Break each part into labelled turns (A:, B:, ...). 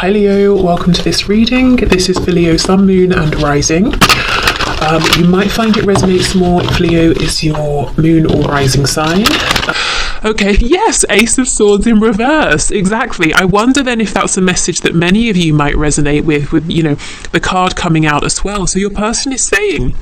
A: Hi Leo, welcome to this reading. This is for Leo Sun, Moon and Rising. You might find it resonates more if Leo is your moon or rising sign. Okay, yes, Ace of Swords in reverse, exactly. I wonder then if that's a message that many of you might resonate with, the card coming out as well. So your person is saying,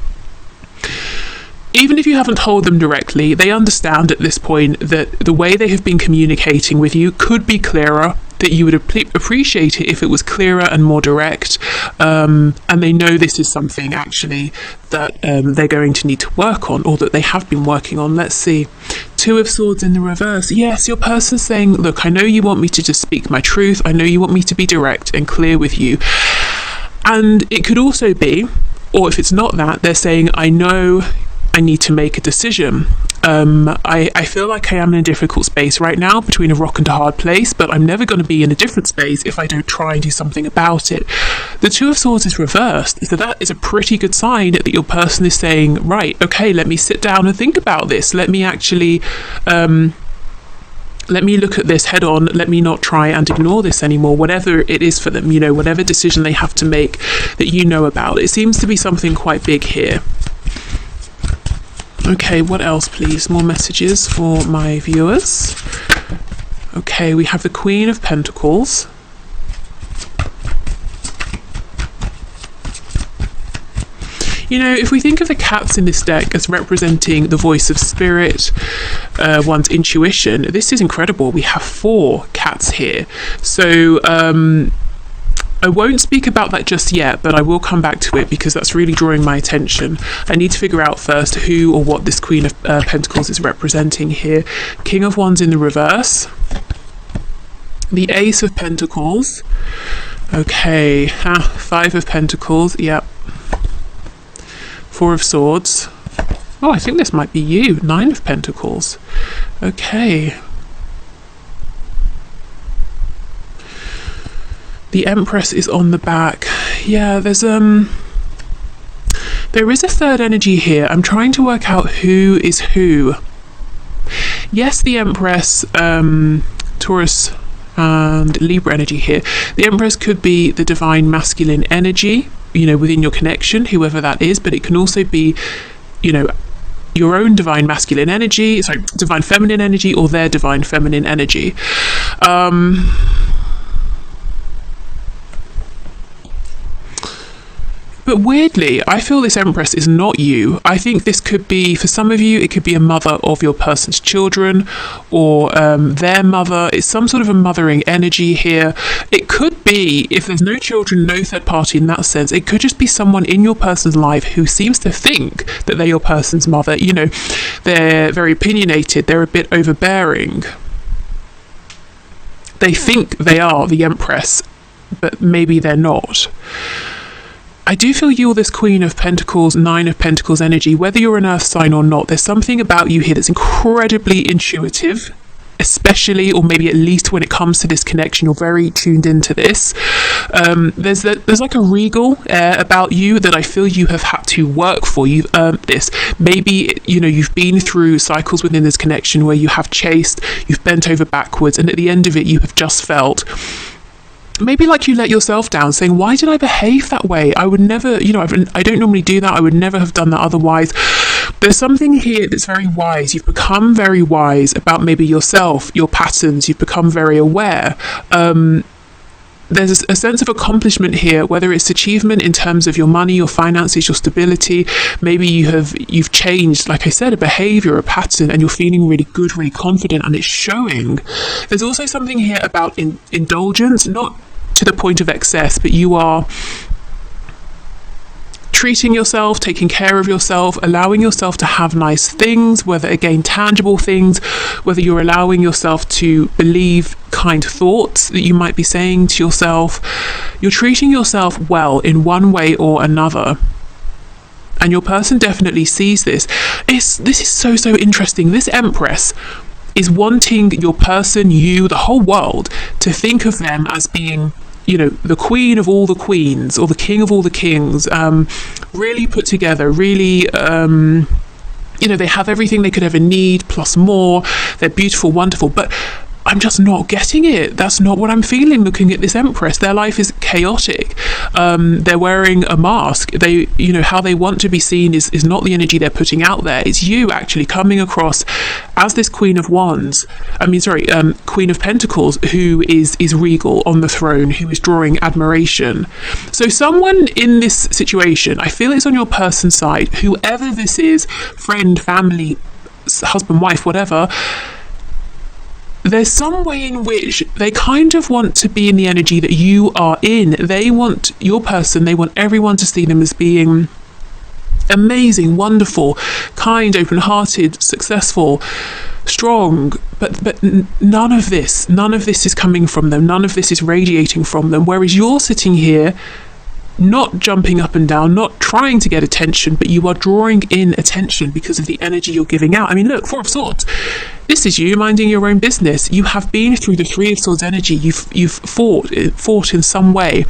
A: even if you haven't told them directly, they understand at this point that the way they have been communicating with you could be clearer, that you would appreciate it if it was clearer and more direct, and they know this is something actually that they're going to need to work on, or that they have been working on. Let's see. Two of Swords in the reverse. Yes, your person's saying, look, I know you want me to just speak my truth. I know you want me to be direct and clear with you. And it could also be, or if it's not that, they're saying, I know I need to make a decision. I feel like I am in a difficult space right now, between a rock and a hard place, but I'm never going to be in a different space if I don't try and do something about it. The Two of Swords is reversed, so that is a pretty good sign that your person is saying, right, okay, let me sit down and think about this. Let me actually let me look at this head on. Let me not try and ignore this anymore, whatever it is for them, whatever decision they have to make that you know about. It seems to be something quite big here. Okay, what else, please? More messages for my viewers. Okay, we have the Queen of Pentacles. If we think of the cats in this deck as representing the voice of spirit, one's intuition, this is incredible. We have 4 cats here. So, I won't speak about that just yet, but I will come back to it because that's really drawing my attention. I need to figure out first who or what this Queen of Pentacles is representing here. King of Wands in the reverse. The Ace of Pentacles. Okay, 5 of Pentacles, yep. 4 of Swords. Oh, I think this might be you. 9 of Pentacles. Okay. The Empress is on the back. Yeah, there is a third energy here. I'm trying to work out who is who. Yes, the Empress, Taurus and Libra energy here. The Empress could be the divine masculine energy, within your connection, whoever that is, but it can also be, your own divine masculine energy, divine feminine energy, or their divine feminine energy. But weirdly, I feel this Empress is not you. I think this could be, for some of you, it could be a mother of your person's children, or their mother. It's some sort of a mothering energy here. It could be, if there's no children, no third party in that sense, it could just be someone in your person's life who seems to think that they're your person's mother. They're very opinionated, they're a bit overbearing. They think they are the Empress, but maybe they're not. I do feel you're this Queen of Pentacles, 9 of Pentacles energy, whether you're an Earth sign or not. There's something about you here that's incredibly intuitive, especially, or maybe at least when it comes to this connection, you're very tuned into this. There's like a regal air about you that I feel you have had to work for. You've earned this. Maybe, you've been through cycles within this connection where you have chased, you've bent over backwards, and at the end of it, you have just felt maybe like you let yourself down, saying, why did I behave that way? I would never, I don't normally do that. I would never have done that otherwise. There's something here that's very wise. You've become very wise about maybe yourself, your patterns. You've become very aware. There's a sense of accomplishment here, whether it's achievement in terms of your money, your finances, your stability. Maybe you've changed, like I said, a behavior, a pattern, and you're feeling really good, really confident, and it's showing. There's also something here about indulgence, not to the point of excess, but you are treating yourself, taking care of yourself, allowing yourself to have nice things, whether again tangible things, whether you're allowing yourself to believe kind thoughts that you might be saying to yourself. You're treating yourself well in one way or another. And your person definitely sees this. This is so interesting. This Empress is wanting your person, you, the whole world, to think of them as being, the queen of all the queens, or the king of all the kings, really put together, really, they have everything they could ever need, plus more. They're beautiful, wonderful. But I'm just not getting it. That's not what I'm feeling looking at this Empress. Their life is chaotic. They're wearing a mask. They, how they want to be seen is not the energy they're putting out there. It's you actually coming across as this Queen of Pentacles, who is regal on the throne, who is drawing admiration. So someone in this situation, I feel it's on your person's side, whoever this is, friend, family, husband, wife, whatever, there's some way in which they kind of want to be in the energy that you are in. They want your person, they want everyone to see them as being amazing, wonderful, kind, open-hearted, successful, strong, but none of this is coming from them. None of this is radiating from them. Whereas you're sitting here not jumping up and down, not trying to get attention, but you are drawing in attention because of the energy you're giving out. I mean, look, Four of Swords. This is you minding your own business. You have been through the Three of Swords energy. You've fought in some way.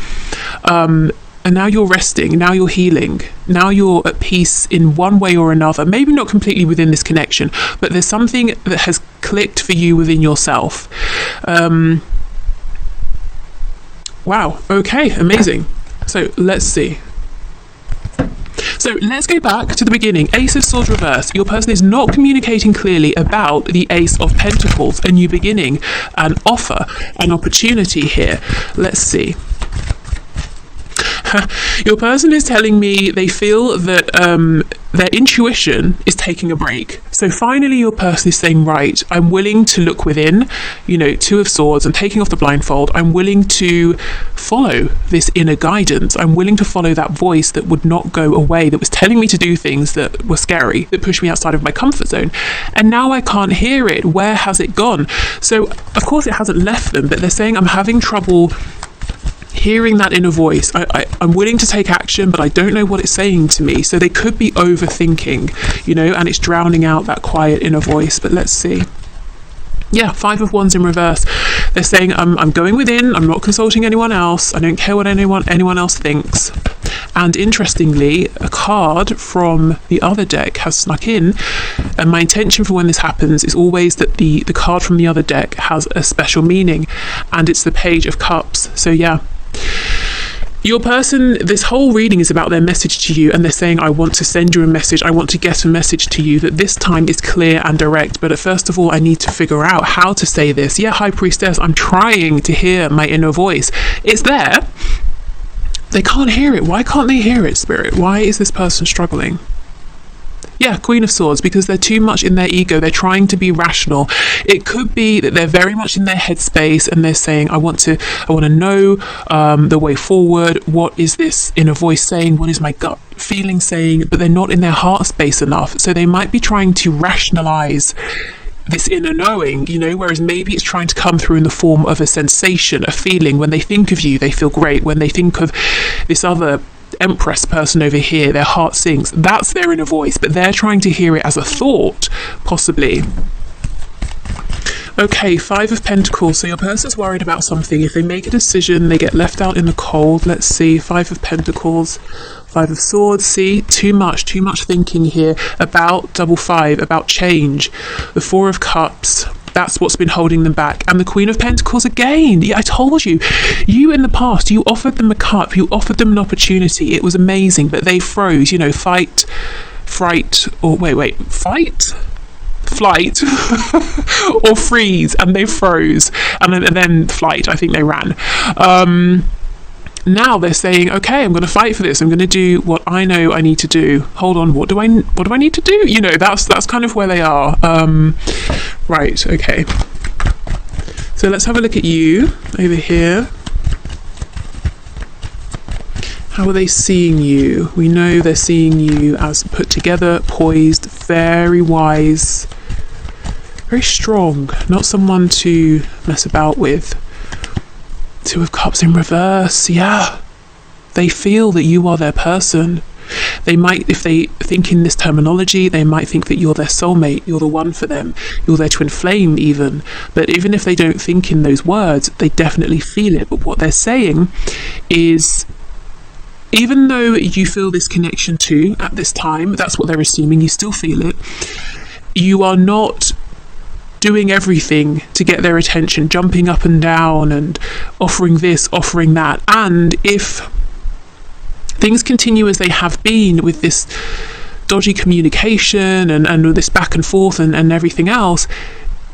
A: And now you're resting, now you're healing, now you're at peace in one way or another. Maybe not completely within this connection, but there's something that has clicked for you within yourself. Wow, okay, amazing. So let's see. So let's go back to the beginning. Ace of Swords reverse. Your person is not communicating clearly about the Ace of Pentacles, a new beginning, an offer, an opportunity here. Let's see. Your person is telling me they feel that their intuition is taking a break. So finally your person is saying, right, I'm willing to look within, Two of Swords, and taking off the blindfold. I'm willing to follow this inner guidance. I'm willing to follow that voice that would not go away, that was telling me to do things that were scary, that pushed me outside of my comfort zone. And now I can't hear it. Where has it gone? So of course it hasn't left them, but they're saying, I'm having trouble hearing that inner voice. I'm willing to take action, but I don't know what it's saying to me. So they could be overthinking, and it's drowning out that quiet inner voice. But let's see. Yeah, Five of Wands in reverse. They're saying, I'm going within, I'm not consulting anyone else, I don't care what anyone else thinks. And interestingly, a card from the other deck has snuck in, and my intention for when this happens is always that the card from the other deck has a special meaning, and it's the Page of Cups. So yeah, your person, this whole reading is about their message to you, and they're saying, I want to send you a message, I want to get a message to you that this time is clear and direct, but first of all I need to figure out how to say this. Yeah, High Priestess, I'm trying to hear my inner voice. It's there. They can't hear it. Why can't they hear it, Spirit? Why is this person struggling? Yeah, Queen of Swords, because they're too much in their ego. They're trying to be rational. It could be that they're very much in their headspace and they're saying, I want to know the way forward. What is this inner voice saying? What is my gut feeling saying? But they're not in their heart space enough. So they might be trying to rationalize this inner knowing, whereas maybe it's trying to come through in the form of a sensation, a feeling. When they think of you, they feel great. When they think of this other Empress person over here, their heart sinks. That's their inner voice, but they're trying to hear it as a thought, possibly. Okay, Five of Pentacles. So your person's worried about something. If they make a decision, they get left out in the cold. Let's see, Five of Pentacles, Five of Swords. See, too much thinking here about double five, about change. The Four of Cups. That's what's been holding them back. And the Queen of Pentacles again. Yeah, I told you. You in the past, you offered them a cup, you offered them an opportunity. It was amazing, but they froze. Fight, fright, or fight? Flight or freeze, and they froze. And then flight, I think they ran. Now they're saying, okay, I'm going to fight for this. I'm going to do what I know I need to do. Hold on, what do I need to do? That's kind of where they are. Right, okay. So let's have a look at you over here. How are they seeing you? We know they're seeing you as put together, poised, very wise, very strong, not someone to mess about with. Two of Cups in reverse. Yeah, they feel that you are their person. They might, if they think in this terminology, they might think that you're their soulmate, you're the one for them, you're their twin flame even. But even if they don't think in those words, they definitely feel it. But what they're saying is, even though you feel this connection too at this time, that's what they're assuming, you still feel it, you are not doing everything to get their attention, jumping up and down and offering this, offering that. And if things continue as they have been with this dodgy communication and this back and forth and everything else,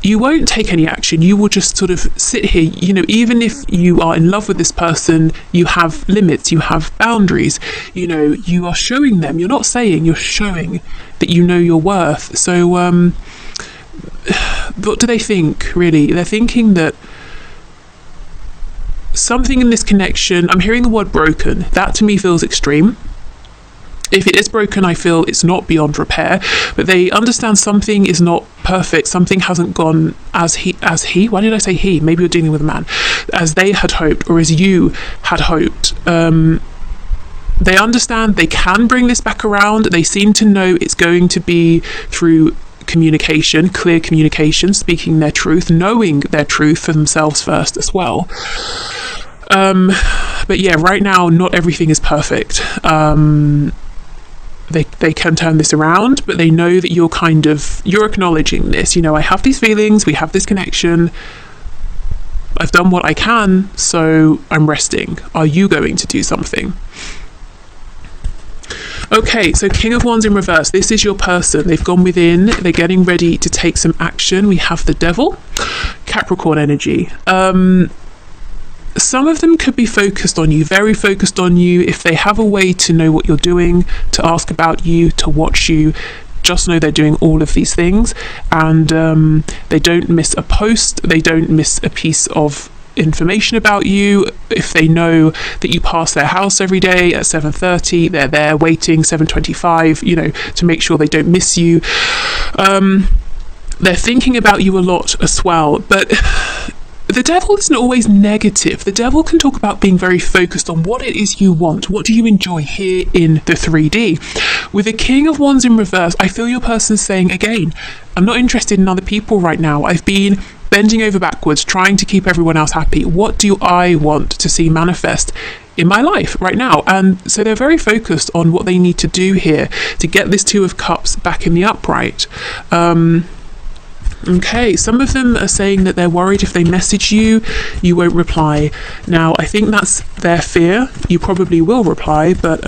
A: you won't take any action. You will just sort of sit here. You know, even if you are in love with this person, you have limits, you have boundaries. You know, you are showing them, you're not saying, you're showing that you know your worth. So what do they think, really? They're thinking that something in this connection, I'm hearing the word broken. That to me feels extreme. If it is broken, I feel it's not beyond repair, but they understand something is not perfect. Something hasn't gone as he, why did I say he? Maybe you're dealing with a man, as they had hoped, or as you had hoped. They understand they can bring this back around. They seem to know it's going to be through communication, clear communication, speaking their truth, knowing their truth for themselves first as well. But yeah, right now, not everything is perfect. They can turn this around, but they know that you're acknowledging this. You know, I have these feelings, we have this connection, I've done what I can, so I'm resting. Are you going to do something? Okay, so King of Wands in reverse. This is your person. They've gone within, they're getting ready to take some action. We have the Devil, Capricorn energy. Some of them could be focused on you, very focused on you. If they have a way to know what you're doing, to ask about you, to watch you, just know they're doing all of these things. And they don't miss a post, they don't miss a piece of information about you. If they know that you pass their house every day at 7:30, they're there waiting 7:25, you know, to make sure they don't miss you. They're thinking about you a lot as well, but the Devil isn't always negative. The Devil can talk about being very focused on what it is you want. What do you enjoy here in the 3D? With the King of Wands in reverse, I feel your person's saying, again, I'm not interested in other people right now. I've been bending over backwards, trying to keep everyone else happy. What do I want to see manifest in my life right now? And so they're very focused on what they need to do here to get this Two of Cups back in the upright. Okay, some of them are saying that they're worried if they message you, you won't reply. Now, I think that's their fear. You probably will reply, but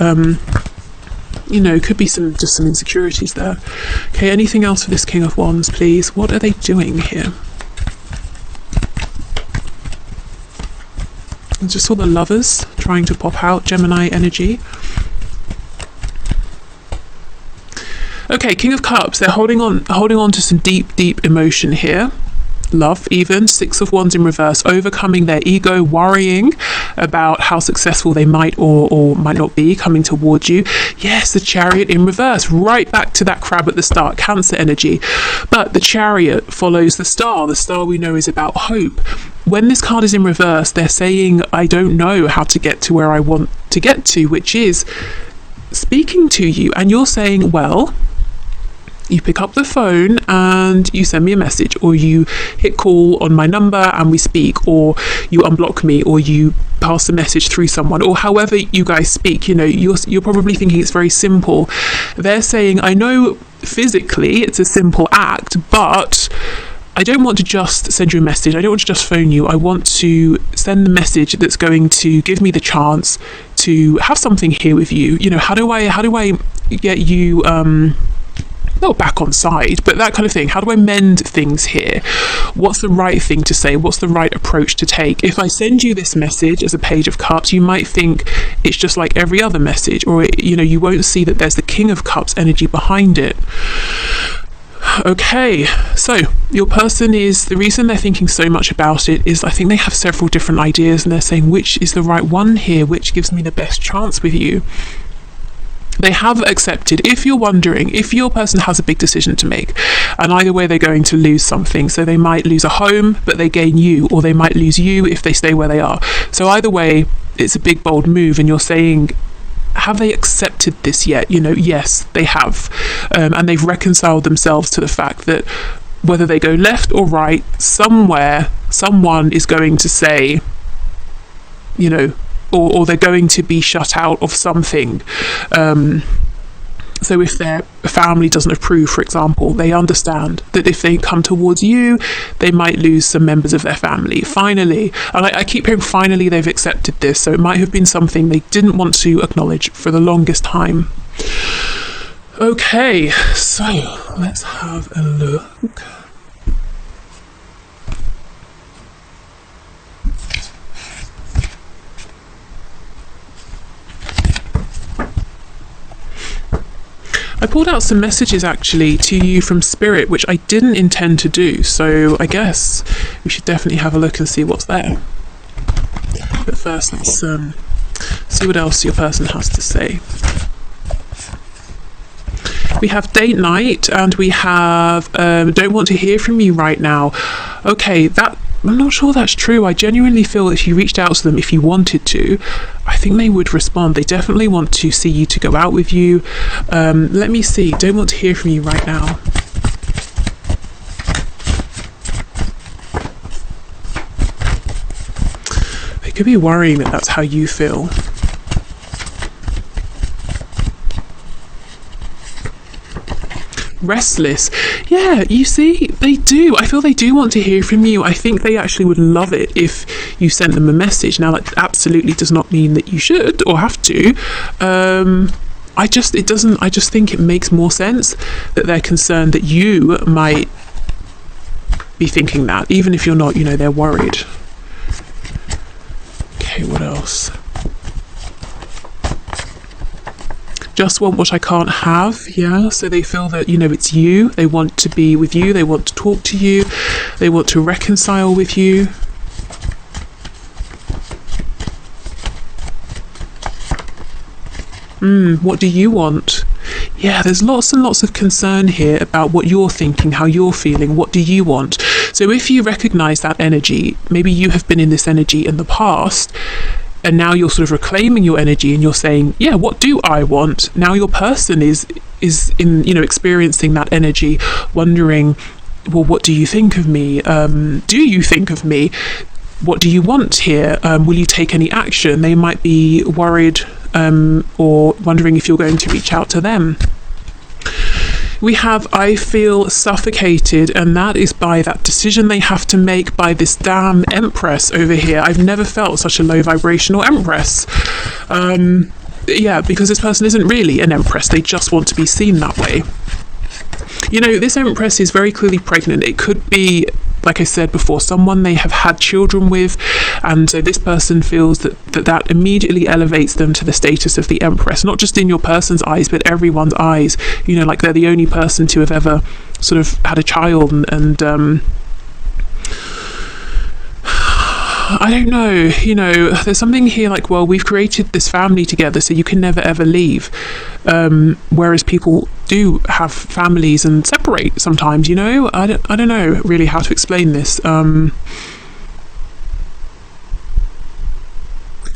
A: you know, could be just some insecurities there. Okay, anything else for this King of Wands, please? What are they doing here? I just saw the Lovers trying to pop out, Gemini energy. Okay, King of Cups, they're holding on to some deep emotion here. Love, even. Six of Wands in reverse, overcoming their ego, worrying about how successful they might or might not be coming towards you. Yes, the Chariot in reverse, right back to that crab at the start, Cancer energy. But the Chariot follows the Star. The Star we know is about hope. When this card is in reverse, they're saying, I don't know how to get to where I want to get to, which is speaking to you. And you're saying, well, you pick up the phone and you send me a message, or you hit call on my number and we speak, or you unblock me, or you pass a message through someone, or however you guys speak. You know, you're probably thinking it's very simple. They're saying, I know physically it's a simple act, but I don't want to just send you a message. I don't want to just phone you. I want to send the message that's going to give me the chance to have something here with you. You know, how do I get you not back on side, but that kind of thing. How do I mend things here? What's the right thing to say? What's the right approach to take? If I send you this message as a Page of Cups, you might think it's just like every other message, or you know, you won't see that there's the King of Cups energy behind it. Okay, so your person is, the reason they're thinking so much about it is I think they have several different ideas, and they're saying, which is the right one here? Which gives me the best chance with you? They have accepted. If you're wondering, if your person has a big decision to make, and either way they're going to lose something, so they might lose a home but they gain you, or they might lose you if they stay where they are. So either way, it's a big bold move, and you're saying, have they accepted this yet? You know, yes, they have, and they've reconciled themselves to the fact that whether they go left or right, somewhere someone is going to say, you know, or they're going to be shut out of something. So if their family doesn't approve, for example, they understand that if they come towards you, they might lose some members of their family. Finally, and I keep hearing finally they've accepted this, so it might have been something they didn't want to acknowledge for the longest time. Okay, so let's have a look. I pulled out some messages actually to you from Spirit, which I didn't intend to do, so I guess we should definitely have a look and see what's there. But first, let's see what else your person has to say. We have date night, and we have don't want to hear from you right now. Okay, I'm not sure that's true. I genuinely feel that if you reached out to them, if you wanted to, I think they would respond. They definitely want to see you, to go out with you. Let me see. Don't want to hear from you right now. They could be worrying that that's how you feel. Restless. Yeah, you see, they do. I feel they do want to hear from you. I think they actually would love it if you sent them a message. Now, that absolutely does not mean that you should or have to. I just think it makes more sense that they're concerned that you might be thinking that, even if you're not, they're worried. Okay, what else? Just want what I can't have. Yeah, so they feel that it's you, they want to be with you, they want to talk to you, they want to reconcile with you. What do you want? Yeah, there's lots and lots of concern here about what you're thinking, how you're feeling. What do you want? So if you recognize that energy, maybe you have been in this energy in the past, and now you're sort of reclaiming your energy and you're saying, yeah, what do I want? Now your person is in, experiencing that energy, wondering, well, what do you think of me? Do you think of me? What do you want here? Will you take any action? They might be worried or wondering if you're going to reach out to them. We have, I feel suffocated, and that is by that decision they have to make by this damn Empress over here. I've never felt such a low vibrational Empress. Yeah, because this person isn't really an Empress, they just want to be seen that way. This Empress is very clearly pregnant. It could be, like I said before, someone they have had children with, and so this person feels that immediately elevates them to the status of the Empress, not just in your person's eyes, but everyone's eyes. Like they're the only person to have ever sort of had a child, and I don't know, there's something here like, well, we've created this family together, so you can never ever leave. Whereas people do have families and separate sometimes, I don't know really how to explain this.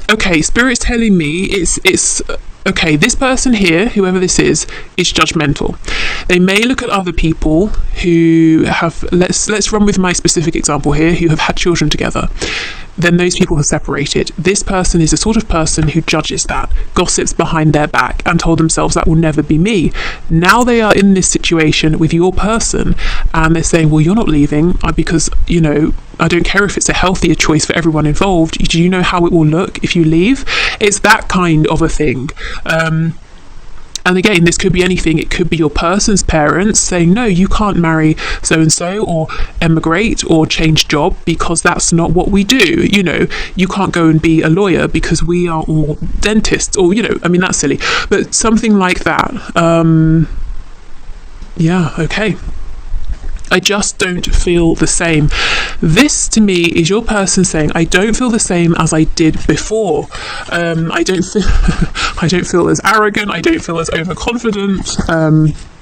A: Okay, Spirit's telling me it's okay, this person here, whoever this is judgmental. They may look at other people who have, let's run with my specific example here, who have had children together. Then those people have separated. This person is the sort of person who judges that, gossips behind their back, and told themselves that will never be me. Now they are in this situation with your person, and they're saying, well, you're not leaving because, I don't care if it's a healthier choice for everyone involved. Do you know how it will look if you leave? It's that kind of a thing. And again, this could be anything. It could be your person's parents saying, no, you can't marry so-and-so or emigrate or change job because that's not what we do. You can't go and be a lawyer because we are all dentists, or, that's silly. But something like that. Yeah, okay. I just don't feel the same. This to me is your person saying, I don't feel the same as I did before. I don't feel as arrogant, I don't feel as overconfident.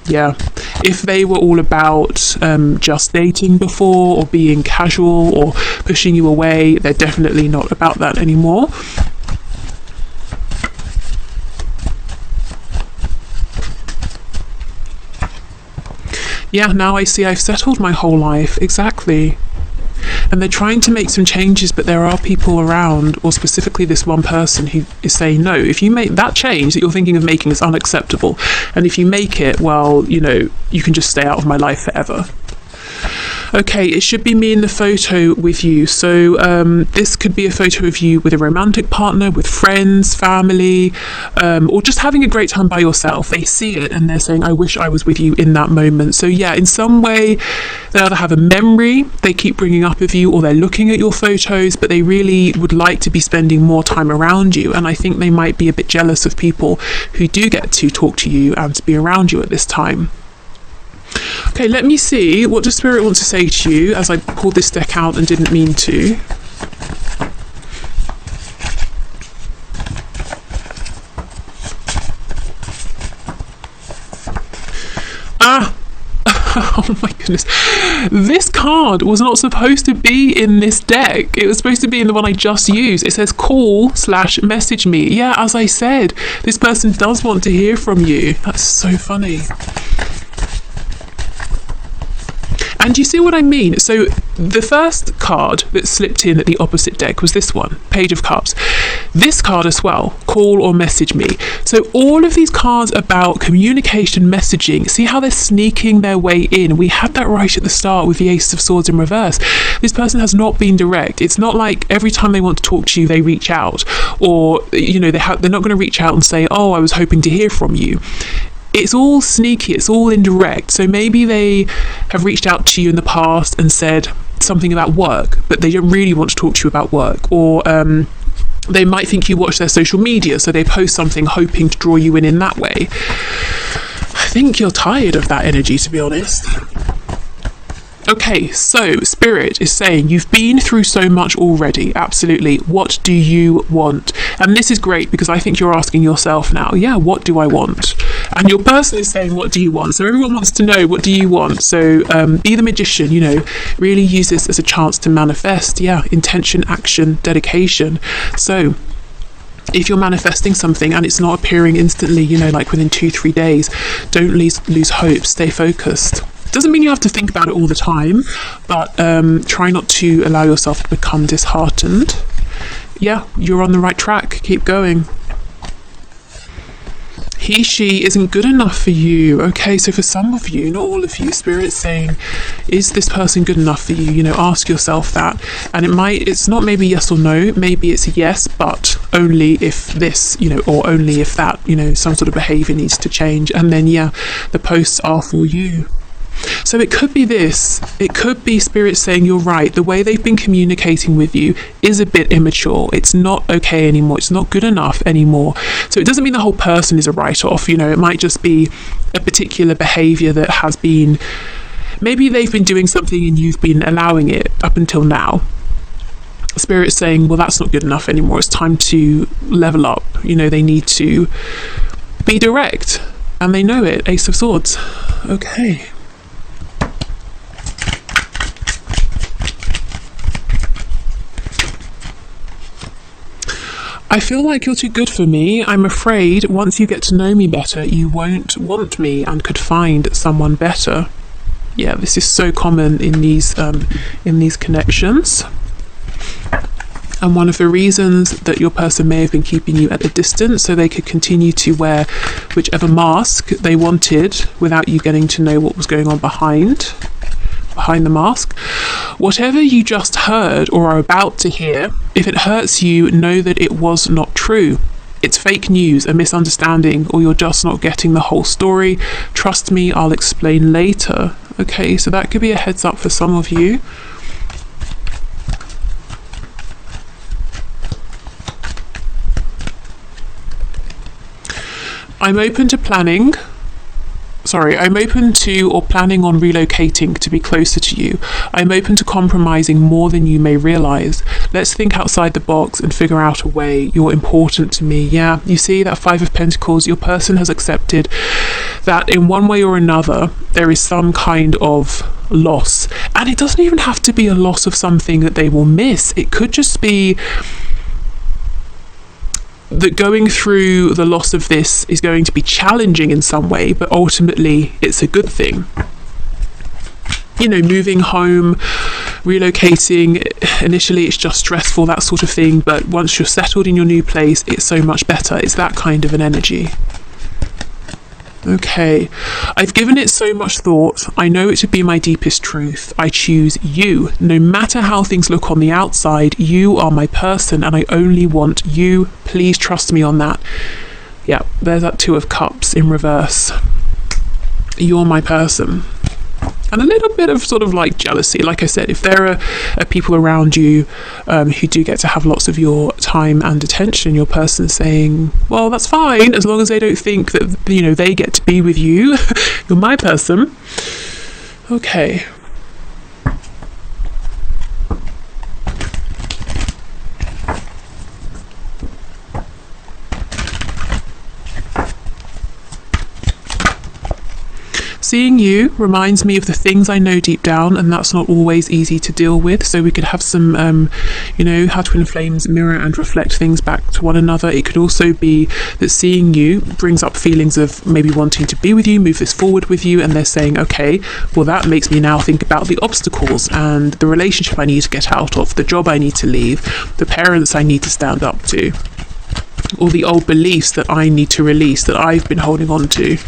A: Yeah, if they were all about just dating before, or being casual, or pushing you away, they're definitely not about that anymore. Yeah, now I see I've settled my whole life. Exactly. and they're trying to make some changes, but there are people around, or specifically this one person, who is saying, no, if you make that change that you're thinking of making is unacceptable, and if you make it, well, you know, you can just stay out of my life forever. Okay, it should be me in the photo with you. So this could be a photo of you with a romantic partner, with friends, family, or just having a great time by yourself. They see it and they're saying, I wish I was with you in that moment. So yeah, in some way, they either have a memory they keep bringing up of you, or they're looking at your photos, but they really would like to be spending more time around you. And I think they might be a bit jealous of people who do get to talk to you and to be around you at this time. Okay, let me see, what does Spirit want to say to you, as I pulled this deck out and didn't mean to. Oh my goodness. This card was not supposed to be in this deck. It was supposed to be in the one I just used. It says call/message me. Yeah, as I said, this person does want to hear from you. That's so funny. And you see what I mean? So the first card that slipped in at the opposite deck was this one, Page of Cups. This card as well, call or message me. So all of these cards about communication, messaging, see how they're sneaking their way in. We had that right at the start with the Ace of Swords in reverse. This person has not been direct. It's not like every time they want to talk to you, they reach out, or, you know, they're not going to reach out and say, oh, I was hoping to hear from you. It's all sneaky, it's all indirect. So maybe they have reached out to you in the past and said something about work, but they don't really want to talk to you about work. Or they might think you watch their social media, so they post something hoping to draw you in that way. I think you're tired of that energy, to be honest. Okay, so Spirit is saying you've been through so much already. Absolutely. What do you want? And this is great, because I think you're asking yourself now, yeah, what do I want? And your person is saying, what do you want? So everyone wants to know, what do you want? So be the magician, you know, really use this as a chance to manifest. Yeah, intention, action, dedication. So if you're manifesting something and it's not appearing instantly, you know, like within 2-3 days, don't lose hope, stay focused. Doesn't mean you have to think about it all the time, but try not to allow yourself to become disheartened. Yeah, you're on the right track. Keep going. He, she isn't good enough for you. Okay, so for some of you, not all of you, Spirit's saying, is this person good enough for you? You know, ask yourself that. And it's not maybe yes or no, maybe it's yes, but only if this, you know, or only if that, you know, some sort of behavior needs to change. And then, yeah, the posts are for you. So it could be this, it could be Spirit saying, you're right, the way they've been communicating with you is a bit immature, it's not okay anymore, it's not good enough anymore. So it doesn't mean the whole person is a write-off, you know, it might just be a particular behaviour that has been, maybe they've been doing something and you've been allowing it up until now. Spirit's saying, well, that's not good enough anymore, it's time to level up, you know, they need to be direct, and they know it. Ace of Swords. Okay. I feel like you're too good for me. I'm afraid once you get to know me better, you won't want me and could find someone better. Yeah, this is so common in these connections. And one of the reasons that your person may have been keeping you at a distance, so they could continue to wear whichever mask they wanted without you getting to know what was going on behind the mask. Whatever you just heard or are about to hear, if it hurts you, know that it was not true. It's fake news, a misunderstanding, or you're just not getting the whole story. Trust me, I'll explain later. Okay, so that could be a heads up for some of you. I'm open to or planning on relocating to be closer to you. I'm open to compromising more than you may realize. Let's think outside the box and figure out a way. You're important to me. Yeah, you see that Five of Pentacles, your person has accepted that in one way or another, there is some kind of loss. And it doesn't even have to be a loss of something that they will miss. It could just be that going through the loss of this is going to be challenging in some way, but ultimately it's a good thing. You know, moving home, Relocating, initially it's just stressful, that sort of thing, but once you're settled in your new place, it's so much better. It's that kind of an energy. Okay, I've given it so much thought. I know it to be my deepest truth. I choose you. No matter how things look on the outside, you are my person and I only want you. Please trust me on that. Yeah, there's that Two of Cups in reverse. You're my person. And a little bit of sort of like jealousy. Like I said, if there are people around you who do get to have lots of your time and attention, your person saying, well, that's fine, as long as they don't think that, you know, they get to be with you. You're my person. Okay. Seeing you reminds me of the things I know deep down, and that's not always easy to deal with. So we could have some, you know, how twin flames mirror and reflect things back to one another. It could also be that seeing you brings up feelings of maybe wanting to be with you, move this forward with you, and they're saying, okay, well, that makes me now think about the obstacles and the relationship I need to get out of, the job I need to leave, the parents I need to stand up to, or the old beliefs that I need to release that I've been holding on to.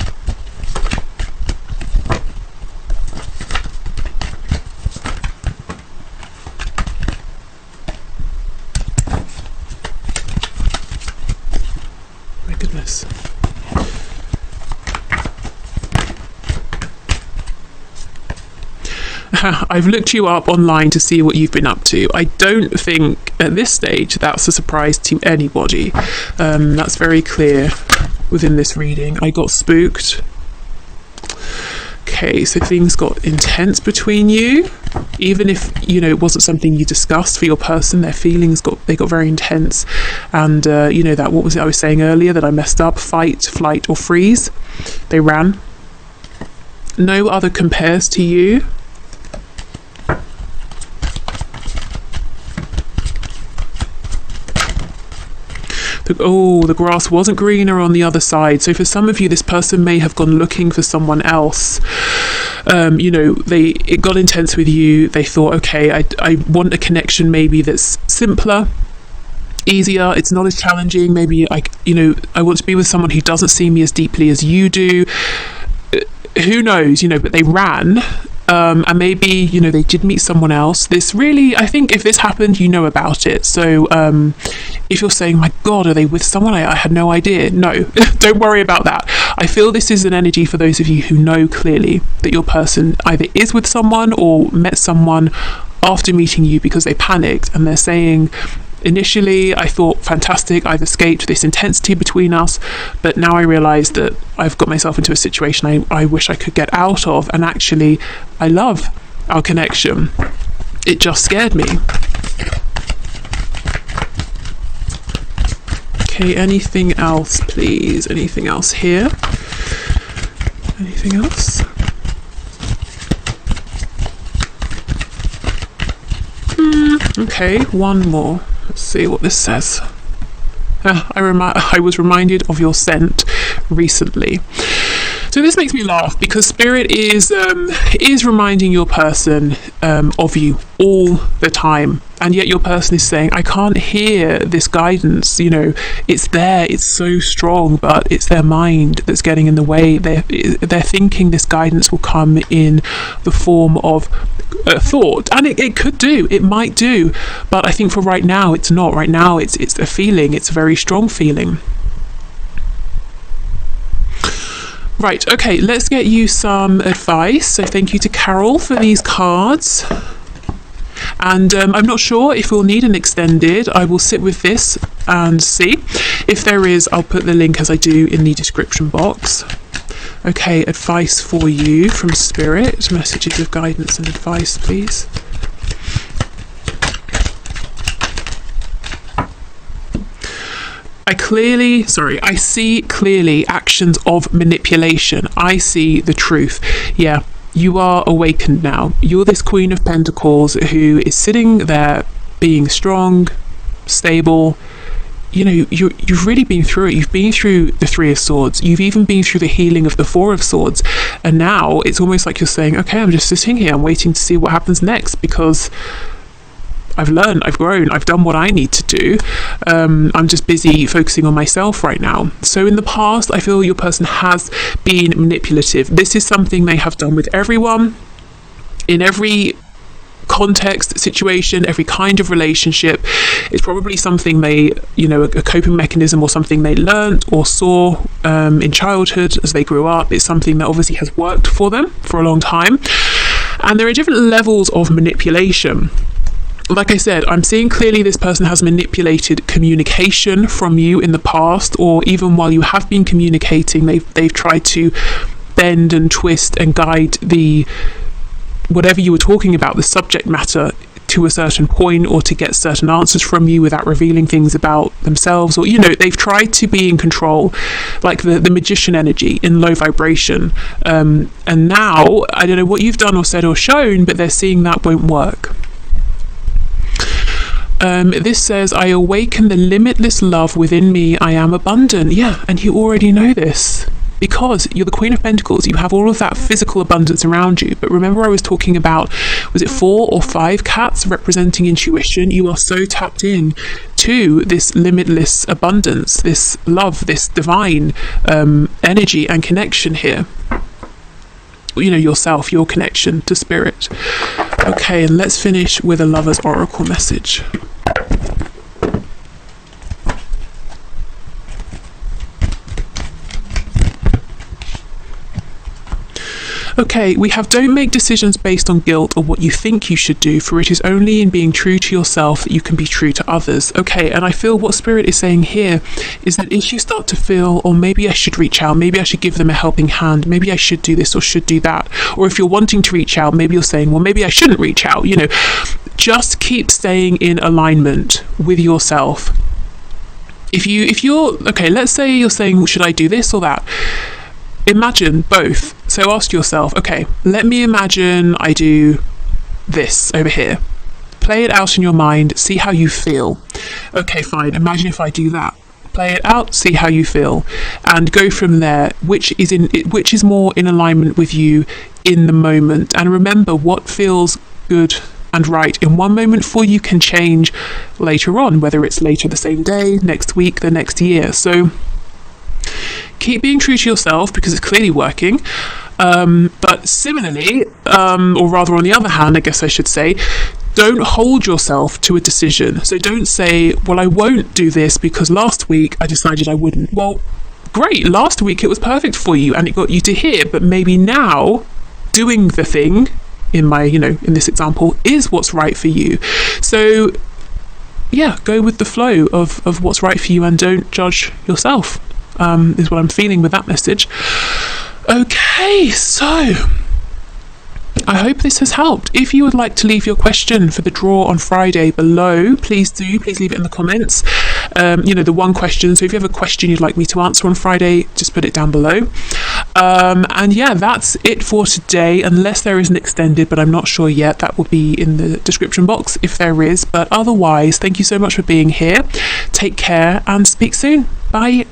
A: I've looked you up online to see what you've been up to. I don't think at this stage that's a surprise to anybody. That's very clear within this reading. I got spooked. Okay, so things got intense between you. Even if, you know, it wasn't something you discussed for your person, their feelings got very intense. And you know, that, what was it I was saying earlier that I messed up? Fight, flight, or freeze. They ran. No other compares to you. The grass wasn't greener on the other side. So for some of you, this person may have gone looking for someone else. You know, it got intense with you. They thought, okay, I want a connection maybe that's simpler, easier, it's not as challenging. Maybe I want to be with someone who doesn't see me as deeply as you do. Who knows, you know, but they ran. And maybe, you know, they did meet someone else. This really, I think if this happened, you know about it. So if you're saying, my God, are they with someone? I had no idea. No, don't worry about that. I feel this is an energy for those of you who know clearly that your person either is with someone or met someone after meeting you because they panicked and they're saying, initially, I thought, fantastic, I've escaped this intensity between us, but now I realise that I've got myself into a situation I wish I could get out of, and actually, I love our connection. It just scared me. Okay, anything else, please? Anything else here? Anything else? Okay, one more. Let's see what this says. I was reminded of your scent recently. So this makes me laugh because Spirit is reminding your person of you all the time, and yet your person is saying, I can't hear this guidance. You know, it's there, it's so strong, but it's their mind that's getting in the way. They're thinking this guidance will come in the form of thought, and it could do, it might do, but I think for right now it's not. Right now it's a feeling, it's a very strong feeling. Right, okay, let's get you some advice. So thank you to Carol for these cards. And I'm not sure if we'll need an extended. I will sit with this and see. If there is, I'll put the link as I do in the description box. Okay, advice for you from Spirit. Messages of guidance and advice, please. I see clearly actions of manipulation. I see the truth. Yeah, you are awakened now. You're this Queen of Pentacles who is sitting there being strong, stable, you've really been through it. You've been through the Three of Swords. You've even been through the healing of the Four of Swords. And now it's almost like you're saying, okay, I'm just sitting here. I'm waiting to see what happens next, because I've learned, I've grown, I've done what I need to do. I'm just busy focusing on myself right now. So in the past, I feel your person has been manipulative. This is something they have done with everyone, in every context, situation, every kind of relationship. It's probably something they, a coping mechanism, or something they learnt or saw in childhood as they grew up. It's something that obviously has worked for them for a long time. And there are different levels of manipulation. Like I said, I'm seeing clearly this person has manipulated communication from you in the past, or even while you have been communicating, they've tried to bend and twist and guide whatever you were talking about, the subject matter, to a certain point, or to get certain answers from you without revealing things about themselves, or they've tried to be in control, like the magician energy in low vibration. And now I don't know what you've done or said or shown, but they're seeing that won't work. This says, I awaken the limitless love within me. I am abundant. Yeah, and you already know this, because you're the Queen of Pentacles. You have all of that physical abundance around you. But remember, I was talking about, was it 4 or 5 cats representing intuition? You are so tapped in to this limitless abundance, this love, this divine energy and connection here. Yourself, your connection to spirit. Okay, and let's finish with a lover's oracle message. Okay, we have, don't make decisions based on guilt or what you think you should do, for it is only in being true to yourself that you can be true to others. Okay, and I feel what Spirit is saying here is that if you start to feel, or maybe I should reach out, maybe I should give them a helping hand, maybe I should do this or should do that, or if you're wanting to reach out, maybe you're saying, well, maybe I shouldn't reach out, just keep staying in alignment with yourself. If you're, okay, let's say you're saying, should I do this or that? Imagine both. So ask yourself, okay, let me imagine I do this over here. Play it out in your mind, see how you feel. Okay, fine, imagine if I do that. Play it out, see how you feel, and go from there. Which is more in alignment with you in the moment. And remember, what feels good and right in one moment for you can change later on, whether it's later the same day, next week, the next year. So keep being true to yourself, because it's clearly working. But similarly, or rather on the other hand, I guess I should say, don't hold yourself to a decision. So don't say, well, I won't do this because last week I decided I wouldn't. Well, great, last week it was perfect for you and it got you to here, but maybe now doing the thing, in my, in this example, is what's right for you. So yeah, go with the flow of what's right for you, and don't judge yourself. Is what I'm feeling with that message. Okay, so I hope this has helped. If you would like to leave your question for the draw on Friday below, please leave it in the comments. The one question. So if you have a question you'd like me to answer on Friday, just put it down below. And yeah, that's it for today, unless there is an extended, but I'm not sure yet. That will be in the description box if there is. But otherwise, thank you so much for being here. Take care and speak soon. Bye.